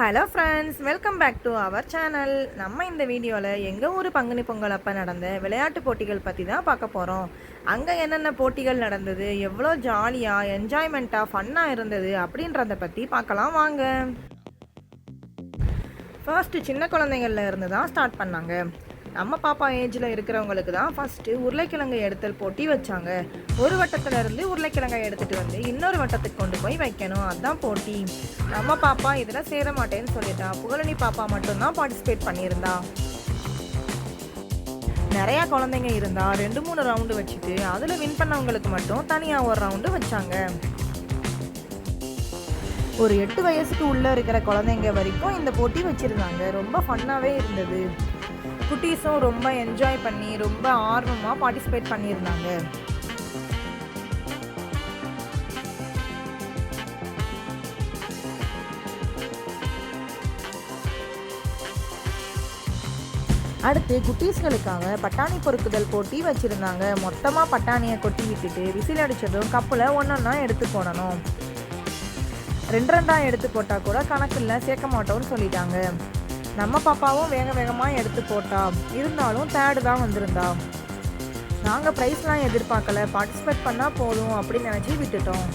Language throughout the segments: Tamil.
Hello friends, welcome back to our channel. நம்ம இந்த வீடியோவில் எங்கள் ஊர் பங்குனி பொங்கல் அப்போ நடந்த விளையாட்டு போட்டிகள் பற்றி தான் பார்க்க போகிறோம். அங்கே என்னென்ன போட்டிகள் நடந்தது, எவ்வளோ ஜாலியாக என்ஜாய்மெண்ட்டாக ஃபன்னாக இருந்தது அப்படின்றத பற்றி பார்க்கலாம் வாங்க. ஃபர்ஸ்ட்டு சின்ன குழந்தைங்கள்ல இருந்து தான் ஸ்டார்ட் பண்ணாங்க. நம்ம பாப்பா ஏஜில் இருக்கிறவங்களுக்கு தான் ஃபஸ்ட்டு உருளைக்கிழங்கு எடுத்தல் போட்டி வச்சாங்க. ஒரு வட்டத்திலேருந்து உருளைக்கிழங்கை எடுத்துகிட்டு வந்து இன்னொரு வட்டத்துக்கு கொண்டு போய் வைக்கணும், அதுதான் போட்டி. நம்ம பாப்பா இதில் சேர மாட்டேன்னு சொல்லிட்டா. புகழனி பாப்பா மட்டும்தான் பார்ட்டிசிபேட் பண்ணியிருந்தா. நிறையா குழந்தைங்க இருந்தால் 2-3 ரவுண்டு வச்சுட்டு அதில் வின் பண்ணவங்களுக்கு மட்டும் தனியாக ஒரு ரவுண்டு வச்சாங்க. ஒரு 8 வயசுக்கு உள்ளே இருக்கிற குழந்தைங்க வரைக்கும் இந்த போட்டி வச்சுருந்தாங்க. ரொம்ப ஃபன்னாகவே இருந்தது. குட்டீஸும் ரொம்ப என்ஜாய் பண்ணி ரொம்ப ஆர்வமாக பார்ட்டிசிபேட் பண்ணியிருந்தாங்க. அடுத்து குட்டீஸ்களுக்காக பட்டாணி பொறுக்குதல் போட்டி வச்சுருந்தாங்க. மொத்தமாக பட்டாணியை கொட்டி விட்டுட்டு விசில் அடித்ததும் கப்பில் ஒன்றொன்னா எடுத்து போடணும். 2 எடுத்து போட்டால் கூட கணக்கில் சேர்க்க மாட்டோம்னு சொல்லிட்டாங்க. நம்ம பாப்பாவும் வேக வேகமாக எடுத்து போட்டா, இருந்தாலும் தேர்டு தான் வந்திருந்தா. நாங்கள் ப்ரைஸ்லாம் எதிர்பார்க்கல, பார்ட்டிசிபேட் பண்ணால் போதும் அப்படின்னு நினச்சி விட்டுட்டோம்.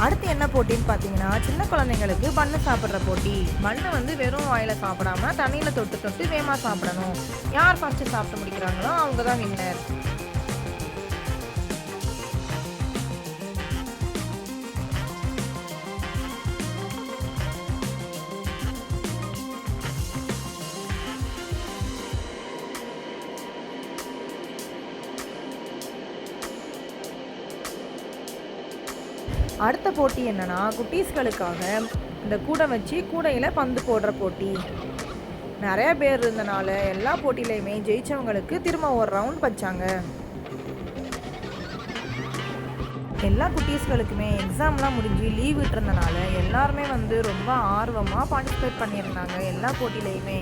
அடுத்து என்ன போட்டின்னு பார்த்தீங்கன்னா, சின்ன குழந்தைங்களுக்கு பண்ணு சாப்பிட்ற போட்டி. பண்ணு வெறும் வாயில் சாப்பிடாம தண்ணியில் தொட்டு தொட்டு வேகமாக சாப்பிடணும். யார் ஃபஸ்ட்டு சாப்பிட்டு முடிக்கிறாங்களோ அவங்க தான் வின்னர். அடுத்த போட்டி என்னன்னா, குட்டீஸ்களுக்காக இந்த கூடை வச்சு கூடையில் பந்து போடுற போட்டி. நிறைய பேர் இருந்தனால எல்லா போட்டியிலையுமே ஜெயிச்சவங்களுக்கு திரும்ப ஒரு ரவுண்ட் வச்சாங்க. எல்லா குட்டீஸ்களுக்குமே எக்ஸாம்லாம் முடிஞ்சு லீவ் விட்டுருந்தனால எல்லாருமே ரொம்ப ஆர்வமாக பார்ட்டிசிபேட் பண்ணியிருந்தாங்க எல்லா போட்டியிலையுமே.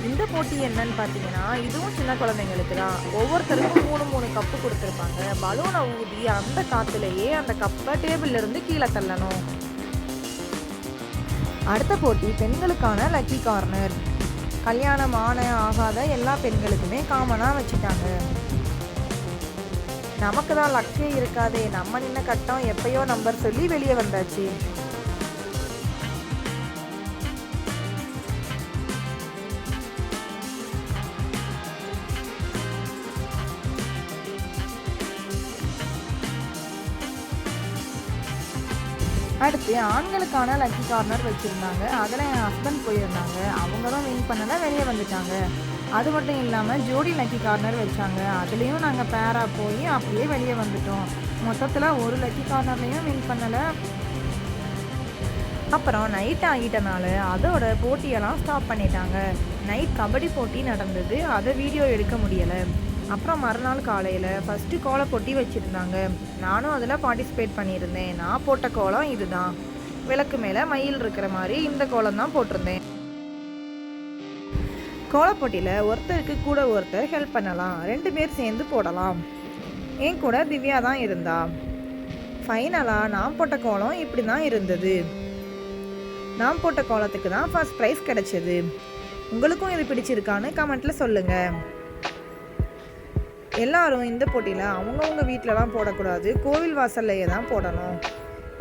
இந்த போட்டி என்னன்னு பார்த்தீங்கன்னா, இதுவும் சின்ன குழந்தைங்களுக்கு தான். ஒவ்வொருத்தருக்கும் 3 கப்பு கொடுத்துருப்பாங்க. பலூனை ஊதி அந்த காற்றுலேயே அந்த கப்பை டேபிள்லேருந்து கீழே தள்ளணும். அடுத்த போட்டி பெண்களுக்கான லக்கி கார்னர். கல்யாணம் ஆகாத எல்லா பெண்களுக்குமே காமனாக வச்சுட்டாங்க. நமக்கு தான் லக்கே இருக்காதே, நம்ம நின்ன கட்டம் எப்பயோ நம்பர் சொல்லி வெளியே வந்தாச்சு. அடுத்து ஆண்களுக்கான லக்கி கார்னர் வச்சுருந்தாங்க. அதில் என் ஹஸ்பண்ட் போயிருந்தாங்க. அவங்க தான் வின் பண்ணலை, வெளியே வந்துட்டாங்க. அது மட்டும் இல்லாமல் ஜோடி லக்கி கார்னர் வச்சாங்க. அதுலேயும் நாங்கள் பேராக போய் அப்படியே வெளியே வந்துட்டோம். மொத்தத்தில் ஒரு லக்கி கார்னர்லேயும் வின் பண்ணலை. அப்புறம் நைட் ஆகிட்டனால அதோட போட்டியெல்லாம் ஸ்டாப் பண்ணிட்டாங்க. நைட் கபடி போட்டி நடந்தது, அதை வீடியோ எடுக்க முடியலை. அப்புறம் மறுநாள் காலையில் ஃபஸ்ட்டு கோலம் போட்டி வச்சுருந்தாங்க. நானும் அதில் பார்ட்டிசிபேட் பண்ணியிருந்தேன். நான் போட்ட கோலம் இதுதான். விளக்கு மேலே மயில் இருக்கிற மாதிரி இந்த கோலம் தான் போட்டிருந்தேன். கோலப்போட்டியில் ஒருத்தருக்கு கூட ஒருத்தர் ஹெல்ப் பண்ணலாம், 2 பேர் சேர்ந்து போடலாம். என் கூட திவ்யா தான் இருந்தா. ஃபைனலாக நான் போட்ட கோலம் இப்படி தான் இருந்தது. நான் போட்ட கோலத்துக்கு தான் ஃபர்ஸ்ட் ப்ரைஸ் கிடைச்சது. உங்களுக்கும் இது பிடிச்சிருக்கான்னு கமெண்ட்டில் சொல்லுங்கள். எல்லாரும் இந்த போட்டியில் அவங்கவுங்க வீட்டிலலாம் போடக்கூடாது, கோவில் வாசல்லையே தான் போடணும்.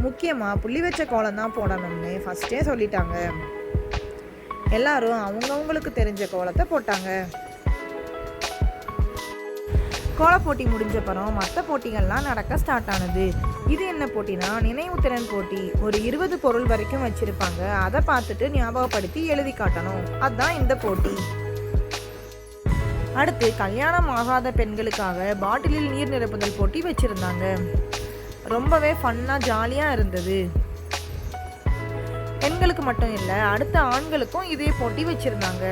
முக்கியமாக புள்ளி வச்ச கோலம் தான் போடணும்னு ஃபஸ்ட்டே சொல்லிட்டாங்க. எல்லாரும் அவங்கவுங்களுக்கு தெரிஞ்ச கோலத்தை போட்டாங்க. கோலப்போட்டி முடிஞ்சப்பறம் மற்ற போட்டிகள்லாம் நடக்க ஸ்டார்ட் ஆனது. இது என்ன போட்டினா, நினைவுத்திறன் போட்டி. ஒரு 20 பொருள் வரைக்கும் வச்சுருப்பாங்க. அதை பார்த்துட்டு ஞாபகப்படுத்தி எழுதி காட்டணும், அதுதான் இந்த போட்டி. அடுத்து கல்யாணம் ஆகாத பெண்களுக்காக பாட்டிலில் நீர் நிரப்புதல் போட்டி வச்சுருந்தாங்க. ரொம்பவே ஃபன்னாக ஜாலியாக இருந்தது. பெண்களுக்கு மட்டும் இல்லை, அடுத்த ஆண்களுக்கும் இதே போட்டி வச்சுருந்தாங்க.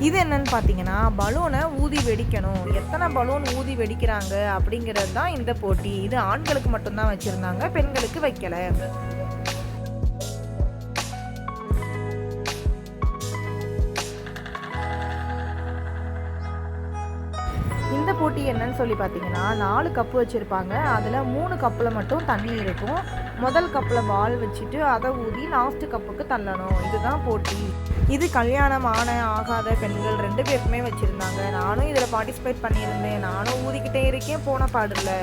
இது என்னன்னு பார்த்தீங்கன்னா பலூனை ஊதி வெடிக்கணும். எத்தனை பலூன் ஊதி வெடிக்கிறாங்க அப்படிங்கிறது தான் இந்த போட்டி. இது ஆண்களுக்கு மட்டும்தான் வச்சுருந்தாங்க, பெண்களுக்கு வைக்கல. இந்த போட்டி என்னன்னு சொல்லி பார்த்தீங்கன்னா 4 கப்பு வச்சுருப்பாங்க. அதில் 3 கப்பில் மட்டும் தண்ணி இருக்கும். முதல் கப்பில் பால் வச்சுட்டு அதை ஊதி லாஸ்ட்டு கப்புக்கு தள்ளணும். இதுதான் போட்டி. இது கல்யாணம் ஆகாத பெண்கள் 2 பேருக்குமே வச்சுருந்தாங்க. நானும் இதில் பார்ட்டிசிபேட் பண்ணியிருந்தேன். நானும் ஊதிக்கிட்டே இருக்கேன், போன பாடல.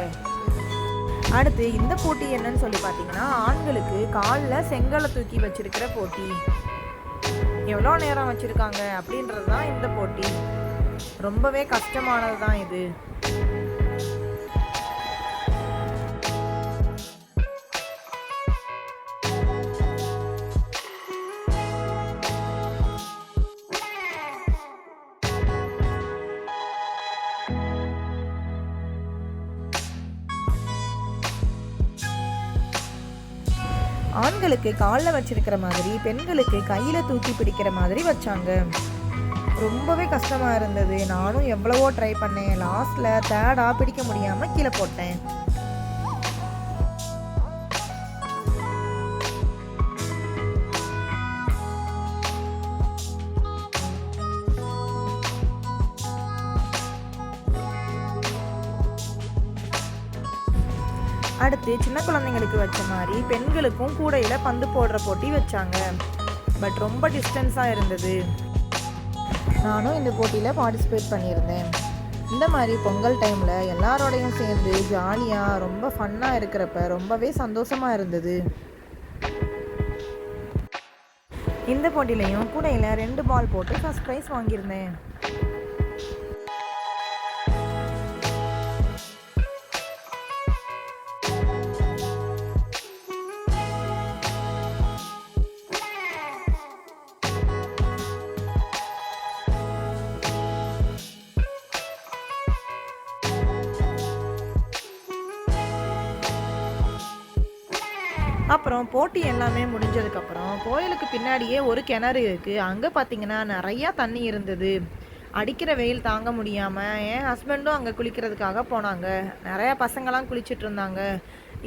அடுத்து இந்த போட்டி என்னன்னு சொல்லி பார்த்தீங்கன்னா ஆண்களுக்கு காலில் செங்கலை தூக்கி வச்சிருக்கிற போட்டி. எவ்வளோ நேரம் வச்சுருக்காங்க அப்படின்றது தான் இந்த போட்டி. ரொம்பவே கஷ்டமானது தான் இது. ஆண்களுக்கு காலில் வச்சிருக்கிற மாதிரி பெண்களுக்கு கையில் தூக்கி பிடிக்கிற மாதிரி வச்சாங்க. ரொம்பவே கஷ்டமாக இருந்தது. நானும் எவ்வளவோ ட்ரை பண்ணேன். லாஸ்ட்டில் தேர்டாக பிடிக்க முடியாமல் கீழே போட்டேன். அடுத்து சின்ன குழந்தைங்களுக்கு வச்ச மாதிரி பெண்களுக்கும் கூடையில் பந்து போடுற போட்டி வச்சாங்க. பட் ரொம்ப டிஸ்டன்ஸாக இருந்தது. நானும் இந்த போட்டியில் பார்ட்டிசிபேட் பண்ணியிருந்தேன். இந்த மாதிரி பொங்கல் டைமில் எல்லாரோடையும் சேர்ந்து ஜாலியாக ரொம்ப ஃபன்னாக இருக்கிறப்ப ரொம்பவே சந்தோஷமாக இருந்தது. இந்த போட்டியிலையும் கூடையில் 2 பால் போட்டு ஃபர்ஸ்ட் ப்ரைஸ் வாங்கியிருந்தேன். அப்புறம் போட்டி எல்லாமே முடிஞ்சதுக்கப்புறம் கோயிலுக்கு பின்னாடியே ஒரு கிணறு இருக்குது. அங்கே பார்த்தீங்கன்னா நிறையா தண்ணி இருந்தது. அடிக்கிற வெயில் தாங்க முடியாமல் என் ஹஸ்பண்டும் அங்கே குளிக்கிறதுக்காக போனாங்க. நிறையா பசங்களாம் குளிச்சுட்டு இருந்தாங்க.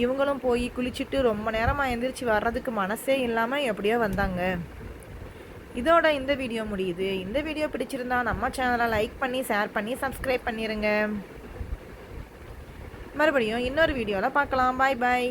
இவங்களும் போய் குளிச்சுட்டு ரொம்ப நேரமாக எந்திரிச்சு வர்றதுக்கு மனசே இல்லாமல் எப்படியோ வந்தாங்க. இதோட இந்த வீடியோ முடியுது. இந்த வீடியோ பிடிச்சிருந்தா நம்ம சேனலை லைக் பண்ணி ஷேர் பண்ணி சப்ஸ்கிரைப் பண்ணிடுங்க. மறுபடியும் இன்னொரு வீடியோவில் பார்க்கலாம். பாய் பாய்.